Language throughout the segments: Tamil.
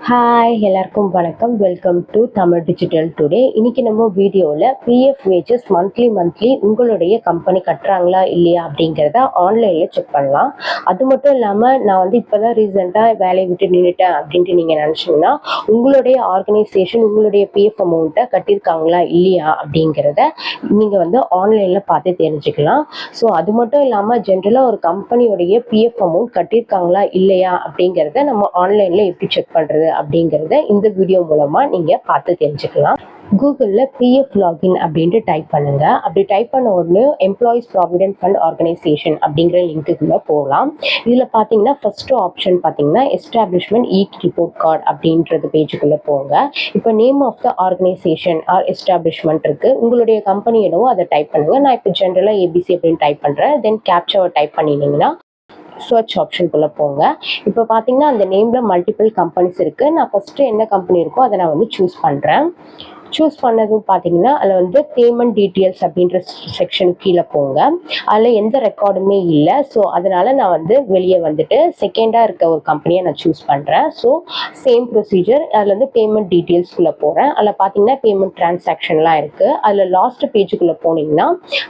ஹாய் எல்லாருக்கும் வணக்கம். Welcome to Tamil digital today. இன்னைக்கு நம்ம வீடியோவில் பிஎஃப் வேஜஸ் மந்த்லி உங்களுடைய கம்பெனி கட்டுறாங்களா இல்லையா அப்படிங்கிறத ஆன்லைனில் செக் பண்ணலாம். அது மட்டும் இல்லாமல் நான் இப்போ தான் ரீசெண்டாக வேலையை விட்டு நின்றுட்டேன் அப்படின்ட்டு நீங்கள் நினச்சிங்கன்னா உங்களுடைய ஆர்கனைசேஷன் உங்களுடைய பிஎஃப் அமௌண்ட்டை கட்டியிருக்காங்களா இல்லையா அப்படிங்கிறத நீங்கள் ஆன்லைனில் பார்த்து தெரிஞ்சுக்கலாம். ஸோ அது மட்டும் இல்லாமல் ஜென்ரலாக ஒரு கம்பெனியோடைய பிஎஃப் அமௌண்ட் கட்டியிருக்காங்களா இல்லையா அப்படிங்கிறத நம்ம ஆன்லைனில் எப்படி செக் பண்ணுறது அப்படிங்கிறத இந்த வீடியோ மூலமா நீங்க பார்த்து தெரிஞ்சுக்கலாம். கூகுளில் பிஎஃப் லாகின் அப்படின்ட்டு டைப் பண்ணுங்க. அப்படி டைப் பண்ண உடனே எம்ப்ளாயிஸ் ப்ராவிடென்ட் ஃபண்ட் ஆர்கனைசேஷன் அப்படிங்கிற லிங்க்குள்ள போகலாம். இதில் பார்த்தீங்கன்னா ஃபர்ஸ்ட் ஆப்ஷன் பார்த்தீங்கன்னா எஸ்டாப்ளிஷ்மெண்ட் ரிப்போர்ட் கார்டு அப்படின்றது பேஜுக்குள்ள போங்க. இப்போ name of the organisation or establishment இருக்கு. உங்களுடைய கம்பெனி என்னவோ அதை டைப் பண்ணுங்க. நான் இப்போ ஜென்ரலாக ஏபிசி அப்படின்னு டைப் பண்ணுறேன். தென் கேப்சாவை டைப் பண்ணினீங்கன்னா சர்ச் ஆப்ஷனுக்குள்ளே போங்க. இப்போ பார்த்தீங்கன்னா அந்த நேமில் மல்டிபிள் கம்பெனிஸ் இருக்குது. நான் ஃபஸ்ட்டு என்ன கம்பெனி இருக்கோ அதை நான் சூஸ் பண்ணுறேன். சூஸ் பண்ணதும் பார்த்தீங்கன்னா அதில் பேமெண்ட் டீட்டெயில்ஸ் அப்படின்ற செக்ஷன் கீழே போங்க. அதில் எந்த ரெக்கார்டுமே இல்லை. ஸோ அதனால் நான் வெளியே வந்துட்டு செகண்டாக இருக்க ஒரு கம்பெனியை நான் சூஸ் பண்ணுறேன். ஸோ சேம் ப்ரொசீஜர் அதில் பேமெண்ட் டீட்டெயில்ஸ்குள்ளே போகிறேன். அதில் பார்த்தீங்கன்னா பேமெண்ட் டிரான்சாக்ஷன்லாம் இருக்குது. அதில் லாஸ்ட் பேஜுக்குள்ளே போனீங்கன்னா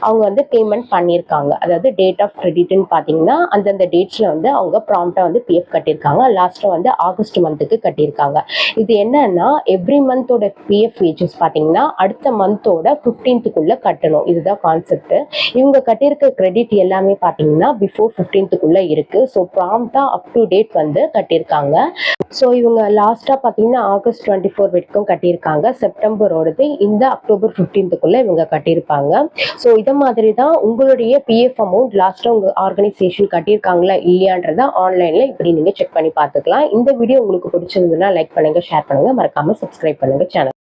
அவங்க பேமெண்ட் பண்ணியிருக்காங்க. அதாவது டேட் ஆஃப் கிரெடிட்னு பார்த்தீங்கன்னா அந்தந்த டேட்ஸில் அவங்க ப்ராம்ப்டாக பிஎஃப் கட்டியிருக்காங்க. லாஸ்ட்டாக ஆகஸ்ட் மந்த்துக்கு கட்டியிருக்காங்க. இது என்னன்னா எவ்ரி மந்தோட பிஎஃப் வேஜஸ் பார்த்தீங்கன்னா அடுத்த மந்தோட 15th கட்டணும். இதுதான் கான்செப்ட். இவங்க கட்டியிருக்க கிரெடிட் எல்லாமே பார்த்தீங்கன்னா பிஃபோர் 15th இருக்கு. ஸோ ப்ராம்ப்டா அப் டு டேட் கட்டியிருக்காங்க. ஸோ இவங்க லாஸ்ட்டாக பார்த்தீங்கன்னா ஆகஸ்ட் 24 வரைக்கும் கட்டியிருக்காங்க. செப்டம்பரோடது இந்த அக்டோபர் 15th இவங்க கட்டியிருப்பாங்க. ஸோ இதை மாதிரி தான் உங்களுடைய பிஎஃப் அமௌண்ட் லாஸ்ட்டாக உங்கள் ஆர்கனைசேஷன் கட்டியிருக்காங்களா இல்லையான்றத ஆன்லைனில் இப்படி நீங்கள் செக் பண்ணி பார்த்துக்கலாம். இந்த வீடியோ உங்களுக்கு பிடிச்சிருந்ததுன்னா லைக் பண்ணுங்கள், ஷேர் பண்ணுங்கள், மறக்காமல் சப்ஸ்கிரைப் பண்ணுங்கள் சேனல்.